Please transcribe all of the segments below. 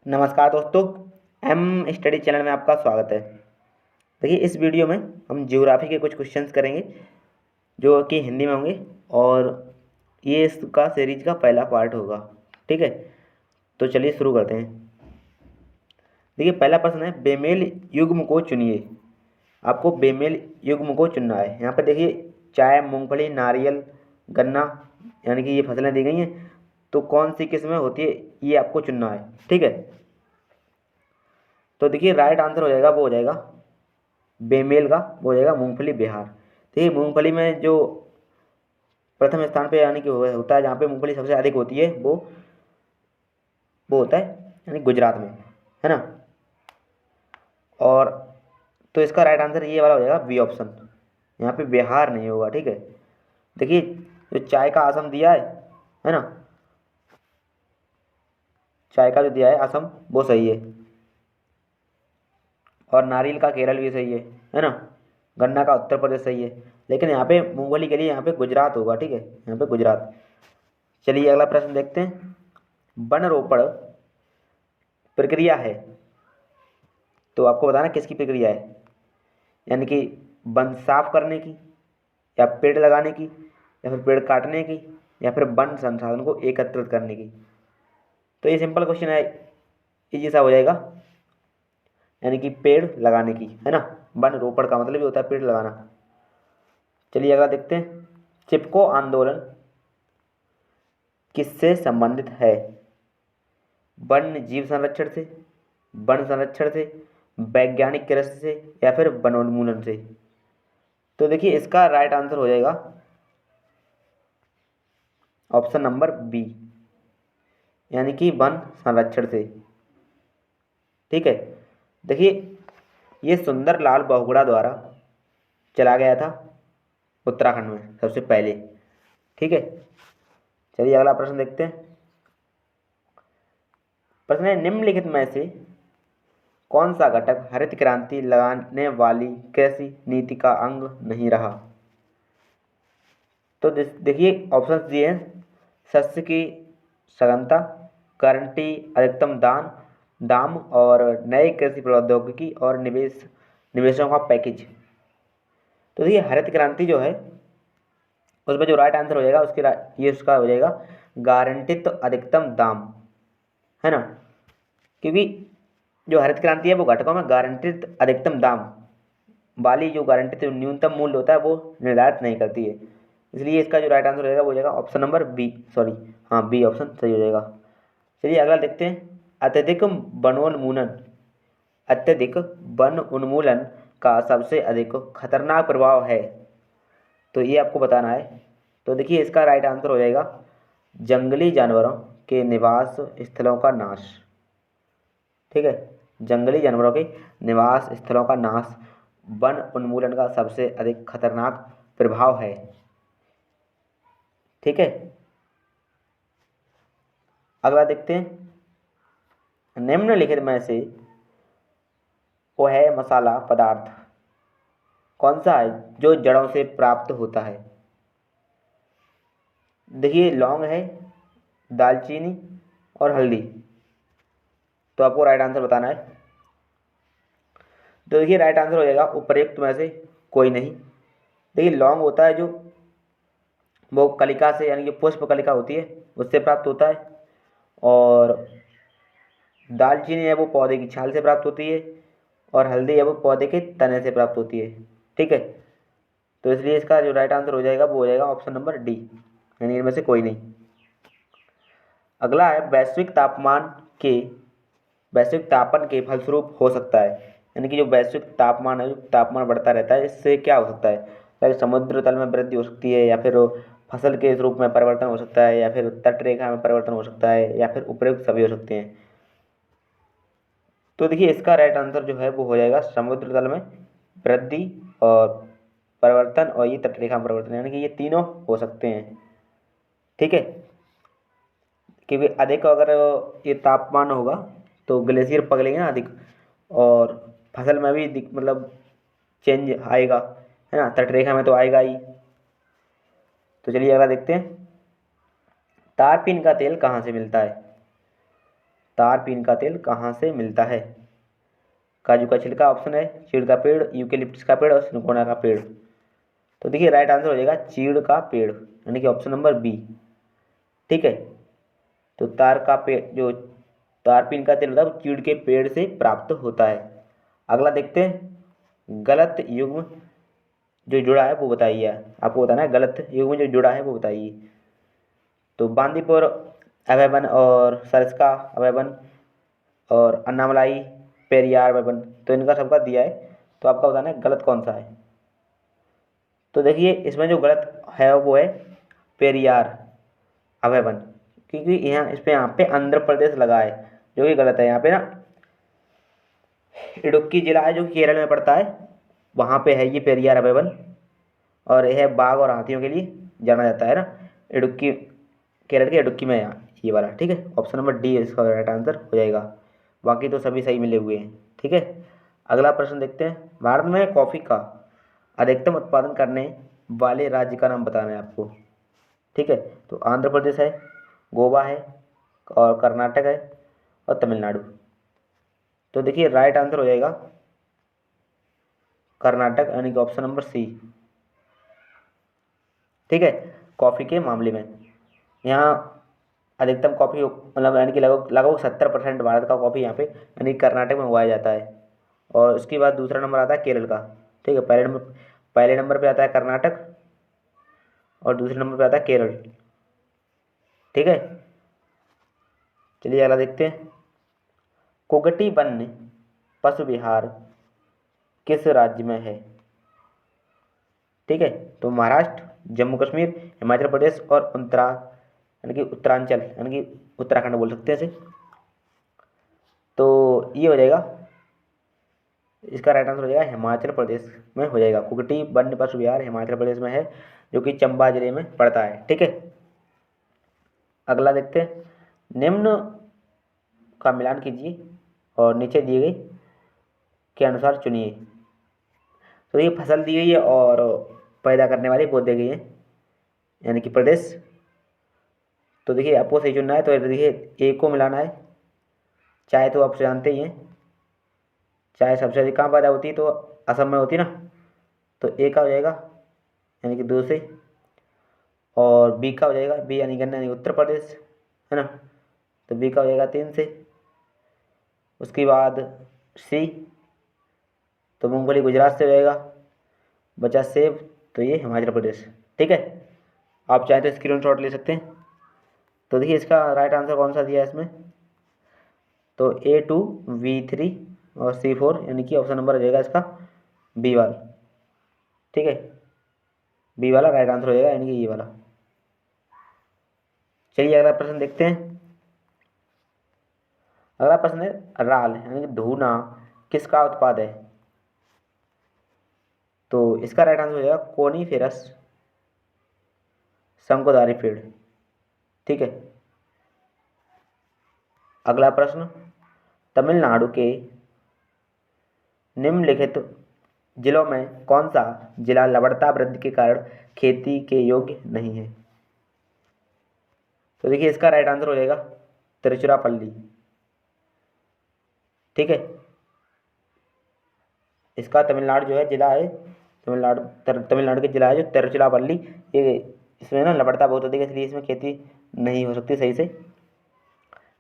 नमस्कार दोस्तों। M study channel में आपका स्वागत है। देखिए, इस वीडियो में हम ज्योग्राफी के कुछ क्वेश्चंस करेंगे जो कि हिंदी में होंगे, और ये इसका सीरीज का पहला पार्ट होगा। ठीक है, तो चलिए शुरू करते हैं। देखिए, पहला प्रश्न है, बेमेल युग्म को चुनिए। आपको बेमेल युग्म को चुनना है। यहाँ पे देखिए, चाय, मूंगफली, नारियल, गन्ना, यानी कि ये फसलें दी गई हैं, तो कौन सी किस्में होती है ये आपको चुनना है। ठीक है, तो देखिए राइट आंसर हो जाएगा, वो हो जाएगा बेमेल का, वो हो जाएगा मूंगफली बिहार। देखिए, मूंगफली में जो प्रथम स्थान पे यानी कि होता है, जहाँ पे मूंगफली सबसे अधिक होती है, वो होता है यानी गुजरात में, है ना। और तो इसका राइट आंसर ये वाला हो जाएगा, बी ऑप्शन। यहाँ पे बिहार नहीं होगा। ठीक है, देखिए जो चाय का असम दिया है ना, चाय का जो दिया है असम, वो सही है। और नारियल का केरल भी सही है ना। गन्ना का उत्तर प्रदेश सही है। लेकिन यहाँ पे मूंगफली के लिए यहाँ पे गुजरात होगा। ठीक है, यहाँ पे गुजरात। चलिए अगला प्रश्न देखते हैं। वन रोपण प्रक्रिया है, तो आपको बताना किसकी प्रक्रिया है, यानी कि वन साफ करने की, या पेड़ लगाने की, या फिर पेड़ काटने की, या फिर वन संसाधन को एकत्रित करने की। तो ये सिंपल क्वेश्चन है, इजी सा हो जाएगा, यानी कि पेड़ लगाने की, है ना। वन रोपण का मतलब ये होता है पेड़ लगाना। चलिए अगला देखते हैं। चिपको आंदोलन किससे संबंधित है? वन्य जीव संरक्षण से, वन संरक्षण से, वैज्ञानिक कृषि से, या फिर वनोन्मूलन से। तो देखिए इसका राइट आंसर हो जाएगा ऑप्शन नंबर बी, यानी कि वन संरक्षण से। ठीक है, देखिए ये सुंदरलाल बहुगुणा द्वारा चला गया था उत्तराखंड में सबसे पहले। ठीक है, चलिए अगला प्रश्न देखते हैं। प्रश्न है, निम्नलिखित में से कौन सा घटक हरित क्रांति लाने वाली कृषि नीति का अंग नहीं रहा? तो देखिए ऑप्शन दिए हैं, शस्य की सघनता, गारंटी अधिकतम दाम, और नए कृषि प्रौद्योगिकी, और निवेशों का पैकेज। तो देखिए हरित क्रांति जो है, उसमें जो राइट आंसर हो जाएगा ये उसका हो जाएगा गारंटित अधिकतम दाम, है ना। क्योंकि जो हरित क्रांति है वो घटकों में गारंटित अधिकतम दाम वाली जो गारंटी न्यूनतम मूल्य होता है वो निर्धारित नहीं करती है। इसलिए इसका जो राइट आंसर हो जाएगा वो हो जाएगा ऑप्शन नंबर बी, सॉरी हाँ, बी ऑप्शन सही हो जाएगा। चलिए अगला देखते हैं। अत्यधिक वनोन्मूलन अत्यधिक वन उन्मूलन का सबसे अधिक खतरनाक प्रभाव है, तो ये आपको बताना है। तो देखिए इसका राइट आंसर हो जाएगा जंगली जानवरों के निवास स्थलों का नाश। ठीक है, जंगली जानवरों के निवास स्थलों का नाश वन उन्मूलन का सबसे अधिक खतरनाक प्रभाव है। ठीक है, अगला देखते हैं। निम्नलिखित में से वह मसाला पदार्थ कौन सा है जो जड़ों से प्राप्त होता है? देखिए लौंग है, दालचीनी, और हल्दी। तो आपको राइट आंसर बताना है। तो देखिए राइट आंसर हो जाएगा उपर्युक्त में से कोई नहीं। देखिए लौंग होता है जो वो कलिका से, यानी कि पुष्प कलिका होती है, उससे प्राप्त होता है। और दालचीनी है वो पौधे की छाल से प्राप्त होती है। और हल्दी है वो पौधे के तने से प्राप्त होती है। ठीक है, तो इसलिए इसका जो राइट आंसर हो जाएगा वो हो जाएगा ऑप्शन नंबर डी, यानी इनमें से कोई नहीं। अगला है, के वैश्विक तापन के फलस्वरूप हो सकता है, यानी कि जो वैश्विक तापमान है, जो तापमान बढ़ता रहता है, इससे क्या हो सकता है? चाहे समुद्र तल में वृद्धि हो सकती है, या फिर फसल के रूप में परिवर्तन हो सकता है, या फिर तट रेखा में परिवर्तन हो सकता है, या फिर उपयुक्त सभी हो सकते हैं। तो देखिए इसका राइट आंसर जो है वो हो जाएगा समुद्र तल में वृद्धि और परिवर्तन, और ये तटरेखा में परिवर्तन, यानी कि ये तीनों हो सकते हैं। ठीक है, क्योंकि अधिक अगर ये तापमान होगा तो ग्लेशियर पिघलेंगे ना अधिक, और फसल में भी मतलब चेंज आएगा, है ना। तटरेखा में तो आएगा ही। तो चलिए अगला देखते हैं। तारपीन का तेल कहाँ से मिलता है? तार पीन का तेल कहाँ से मिलता है? काजू का छिलका ऑप्शन है, चीड़ का पेड़, यूकेलिप्टस का पेड़ और सिनकोना का पेड़। तो देखिए राइट आंसर हो जाएगा चीड़ का पेड़, यानी कि ऑप्शन नंबर बी। ठीक है, तो तार का पेड़ जो तारपीन का तेल होता है वो चीड़ के पेड़ से प्राप्त होता है। अगला देखते हैं, गलत युग्म जो जुड़ा है वो बताइए। आपको बताना है गलत युग्म जो जुड़ा है वो बताइए। तो बांदीपुर अभयवन और सरिस्का अभयवन और अन्नामलाई पेरियार अभयवन, तो इनका सबका दिया है, तो आपका बताना है गलत कौन सा है। तो देखिए इसमें जो गलत है वो है पेरियार अभयवन, क्योंकि यहाँ पे आंध्र प्रदेश लगा है, जो कि गलत है। यहाँ पे ना इडुक्की जिला है जो कि केरल में पड़ता है, वहाँ पे है ये पेरियार अभयवन, और यह बाघ और हाथियों के लिए जाना जाता है ना। इडुक्की, केरल के इडुक्की में है यहाँ ये वाला। ठीक है, ऑप्शन नंबर डी इसका राइट आंसर हो जाएगा। बाकी तो सभी सही मिले हुए हैं। ठीक है, अगला प्रश्न देखते हैं, भारत में कॉफ़ी का अधिकतम उत्पादन करने वाले राज्य का नाम बताना है आपको। ठीक है, तो आंध्र प्रदेश है, गोवा है और कर्नाटक है और तमिलनाडु। तो देखिए राइट आंसर हो जाएगा कर्नाटक, यानी कि ऑप्शन नंबर सी। ठीक है, कॉफ़ी के मामले में यहाँ अधिकतम कॉफ़ी मतलब यानी कि लगभग लगभग 70% भारत का कॉफ़ी यहाँ पे यानी कर्नाटक में उगाया जाता है। और उसके बाद दूसरा नंबर आता है केरल का। ठीक है, पहले नंबर पे आता है कर्नाटक और दूसरे नंबर पे आता है केरल। ठीक है, चलिए अगला देखते हैं, कुगटी वन्य पशु विहार किस राज्य में है? ठीक है, तो महाराष्ट्र, जम्मू कश्मीर, हिमाचल प्रदेश और यानी कि उत्तरांचल, यानी कि उत्तराखंड बोल सकते हैं इसे। तो ये हो जाएगा, इसका राइट आंसर हो जाएगा हिमाचल प्रदेश में हो जाएगा। कुगटी वन्य पशु विहार हिमाचल प्रदेश में है, जो कि चंबा जिले में पड़ता है। ठीक है, अगला देखते हैं, निम्न का मिलान कीजिए और नीचे दिए गए के अनुसार चुनिए। तो ये फसल दी गई है और पैदा करने वाले पौधे गए हैं, यानी कि प्रदेश। तो देखिए आपको सही चुनना है, तो देखिए ए को मिलाना है। चाय तो आप जानते ही हैं, चाय सबसे अधिक कहाँ पैदा होती है, तो असम में होती है ना। तो ए का हो जाएगा यानी कि 2 से, और बी का हो जाएगा, बी यानी गन्ना यानी उत्तर प्रदेश है ना, तो बी का हो जाएगा 3 से। उसके बाद सी, तो मूंगफली गुजरात से हो जाएगा। बचा सेब, तो ये हिमाचल प्रदेश। ठीक है, आप चाहें तो स्क्रीनशॉट ले सकते हैं। तो देखिए इसका राइट आंसर कौन सा दिया है इसमें, तो A2V3 और C4, यानी कि ऑप्शन नंबर हो जाएगा इसका बी वाला। ठीक है, बी वाला राइट आंसर हो जाएगा, यानी कि ये वाला। चलिए अगला प्रश्न देखते हैं। अगला प्रश्न है, राल यानी कि धूना किसका उत्पाद है? तो इसका राइट आंसर हो जाएगा कोनीफेरस शंकुधारी पेड़। ठीक है, अगला प्रश्न, तमिलनाडु के निम्नलिखित जिलों में कौन सा जिला लवणता वृद्धि के कारण खेती के योग्य नहीं है? तो देखिए इसका राइट आंसर हो जाएगा तिरुचिरापल्ली। ठीक है, इसका तमिलनाडु जो है जिला है, तमिलनाडु के जिला है जो तिरुचिरापल्ली। ये इसमें ना लवणता बहुत अधिक है, इसलिए इसमें खेती नहीं हो सकती सही से,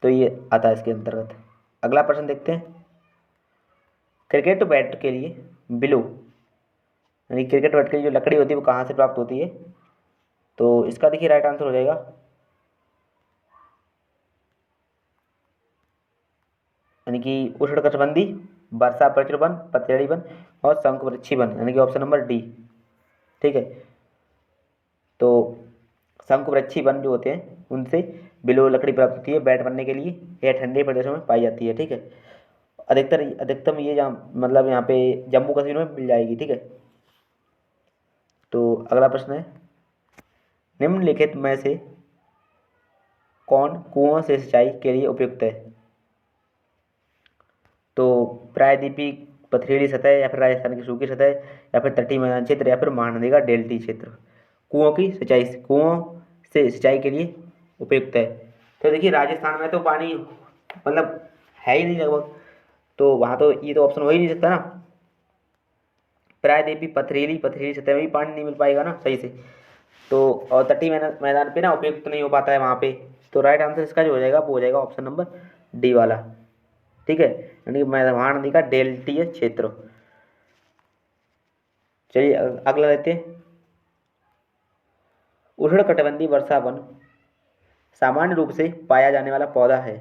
तो ये आता है इसके अंतर्गत। अगला प्रश्न देखते हैं, क्रिकेट बैट के लिए बिलो यानी क्रिकेट बैट के लिए जो लकड़ी होती है वो कहाँ से प्राप्त होती है? तो इसका देखिए राइट आंसर हो जाएगा यानी कि उष्णकटिबंधी वर्षा प्रचुर वन, पतझड़ी वन और शंकुवृक्षी वन, यानी कि ऑप्शन नंबर डी। ठीक है, तो शंकुवृक्षी वन जो होते हैं उनसे बिलो लकड़ी प्राप्त होती है बैट बनने के लिए। यह ठंडे प्रदेशों में पाई जाती है। ठीक है, अधिकतम ये जहाँ मतलब यहाँ पे जम्मू कश्मीर में मिल जाएगी। ठीक है, तो अगला प्रश्न है, निम्नलिखित में से कौन कुओं से सिंचाई के लिए उपयुक्त है? तो प्रायद्वीपीय पथरीली सतह, या फिर राजस्थान की सूखी सतह, या फिर तटीय मैदान क्षेत्र, या फिर महानदी का डेल्टी क्षेत्र कुओं से सिंचाई के लिए उपयुक्त है। तो देखिए राजस्थान में तो पानी मतलब है ही नहीं लगभग, तो वहाँ तो ये तो ऑप्शन हो ही नहीं सकता ना। प्रायद्वीपी पथरीली पथरीली सतह में भी पानी नहीं मिल पाएगा ना सही से। तो और तटीय मैदान मैदान पे ना उपयुक्त नहीं हो पाता है वहाँ पे। तो राइट आंसर इसका जो हो जाएगा वो हो जाएगा ऑप्शन नंबर डी वाला। ठीक है, यानी कि महानदी का डेल्टीय क्षेत्र। चलिए अगला लेते हैं। उष्णकटिबंधीय वर्षा वन सामान्य रूप से पाया जाने वाला पौधा है।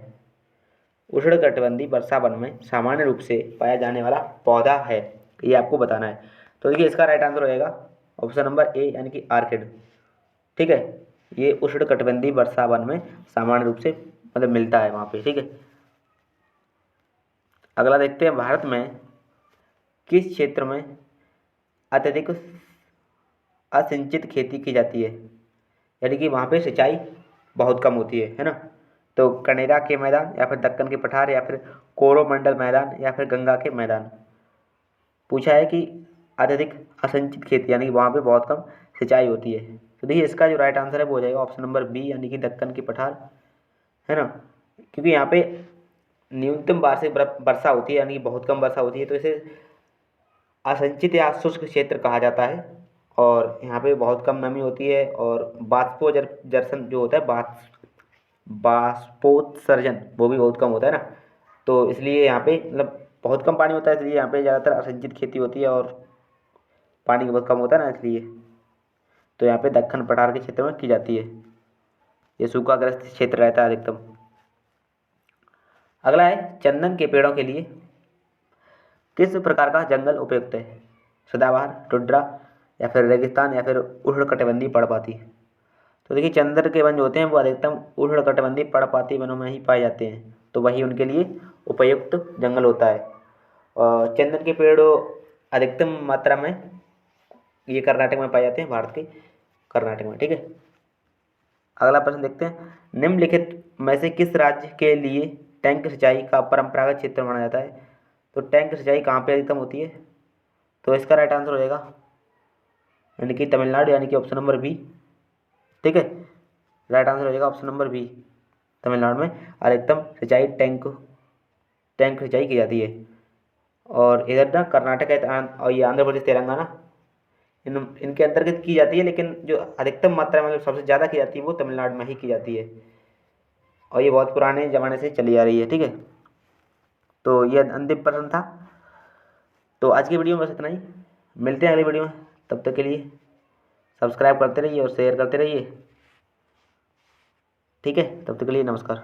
उष्णकटिबंधीय वर्षा वन में सामान्य रूप से पाया जाने वाला पौधा है, ये आपको बताना है। तो देखिए इसका राइट आंसर हो जाएगा ऑप्शन नंबर ए यानी कि आर्किड। ठीक है, ये उष्णकटिबंधीय वर्षा वन में सामान्य रूप से मतलब मिलता है वहाँ पे। ठीक है, अगला देखते हैं। भारत में किस क्षेत्र में अत्यधिक असिंचित खेती की जाती है, यानी कि वहाँ पे सिंचाई बहुत कम होती है ना। तो कनेरा के मैदान या फिर दक्कन के पठार या फिर कोरोमंडल मैदान या फिर गंगा के मैदान। पूछा है कि अत्यधिक असिंचित खेती यानी कि वहाँ पे बहुत कम सिंचाई होती है। तो देखिए इसका जो राइट आंसर है वो हो जाएगा ऑप्शन नंबर बी यानी कि दक्कन के पठार, है ना। क्योंकि यहाँ पे न्यूनतम वार्षिक वर्षा होती है यानी कि बहुत कम वर्षा होती है, तो इसे असिंचित या शुष्क क्षेत्र कहा जाता है। और यहाँ पे बहुत कम नमी होती है और बाष्पोजर्सन जो होता है बाष्पोत्सर्जन वो भी बहुत कम होता है ना। तो इसलिए यहाँ पे मतलब बहुत कम पानी होता है, इसलिए यहाँ पे ज़्यादातर असिंचित खेती होती है और पानी बहुत कम होता है ना, इसलिए तो यहाँ पे दक्कन पठार के क्षेत्र में की जाती है। ये सूखाग्रस्त क्षेत्र रहता है अधिकतम। अगला है चंदन के पेड़ों के लिए किस प्रकार का जंगल उपयुक्त है। सदाबहार, टुंड्रा या फिर रेगिस्तान या फिर उष्णकटिबंधीय पर्णपाती। तो देखिए चंदन के वन जो होते हैं वो अधिकतम उष्णकटिबंधीय पर्णपाती वनों में ही पाए जाते हैं, तो वही उनके लिए उपयुक्त जंगल होता है। और चंदन के पेड़ अधिकतम मात्रा में ये कर्नाटक में पाए जाते हैं, भारत के कर्नाटक में। ठीक है, अगला प्रश्न देखते हैं। निम्नलिखित में से किस राज्य के लिए टैंक सिंचाई का परंपरागत क्षेत्र माना जाता है। तो टैंक सिंचाई कहाँ पे अधिकतम होती है, तो इसका राइट आंसर हो जाएगा यानी कि तमिलनाडु यानी कि ऑप्शन नंबर बी। ठीक है, राइट आंसर हो जाएगा ऑप्शन नंबर बी। तमिलनाडु में अधिकतम सिंचाई टैंक सिंचाई की जाती है। और इधर ना कर्नाटक है और ये आंध्र प्रदेश तेलंगाना इनके अंतर्गत की जाती है, लेकिन जो अधिकतम मात्रा में सबसे ज़्यादा की जाती है वो तमिलनाडु में ही की जाती है। और ये बहुत पुराने ज़माने से चली आ रही है। ठीक है, तो ये अंतिम प्रश्न था। तो आज की वीडियो में बस इतना ही, मिलते हैं अगली वीडियो में। तब तक के लिए सब्सक्राइब करते रहिए और शेयर करते रहिए। ठीक है, तब तक के लिए नमस्कार।